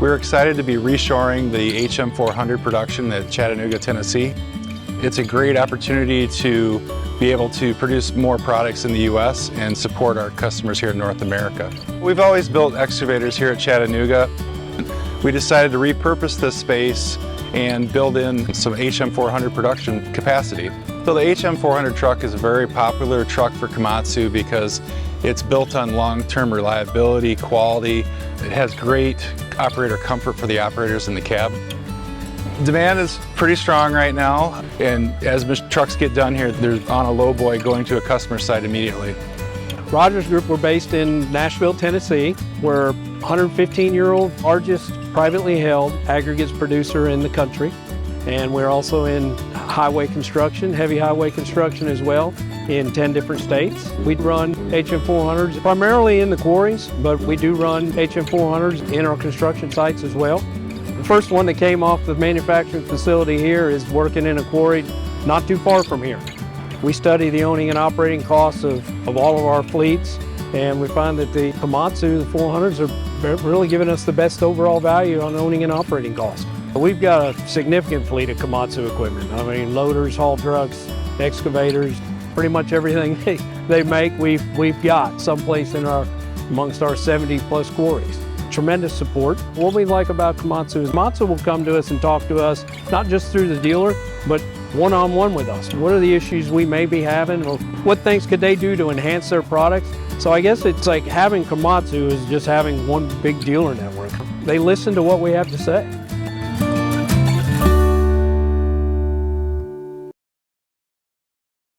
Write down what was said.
We're excited to be reshoring the HM400 production at Chattanooga, Tennessee. It's a great opportunity to be able to produce more products in the U.S. and support our customers here in North America. We've always built excavators here at Chattanooga. We decided to repurpose this space and build in some HM400 production capacity. So the HM400 truck is a very popular truck for Komatsu because it's built on long-term reliability, quality. It has great operator comfort for the operators in the cab. Demand is pretty strong right now, and as trucks get done here, they're on a lowboy going to a customer site immediately. Rogers Group, we're based in Nashville, Tennessee. We're 115-year-old largest privately held aggregates producer in the country. And we're also in highway construction, heavy highway construction as well, in 10 different states. We run HM400s primarily in the quarries, but we do run HM400s in our construction sites as well. The first one that came off the manufacturing facility here is working in a quarry not too far from here. We study the owning and operating costs of all of our fleets, and we find that the Komatsu, the 400s, are really giving us the best overall value on owning and operating costs. We've got a significant fleet of Komatsu equipment. I mean, loaders, haul trucks, excavators, pretty much everything they make, we've got someplace amongst our 70+ quarries. Tremendous support. What we like about Komatsu is Komatsu will come to us and talk to us, not just through the dealer, but one-on-one with us. What are the issues we may be having, or what things could they do to enhance their products? So I guess it's like having Komatsu is just having one big dealer network. They listen to what we have to say.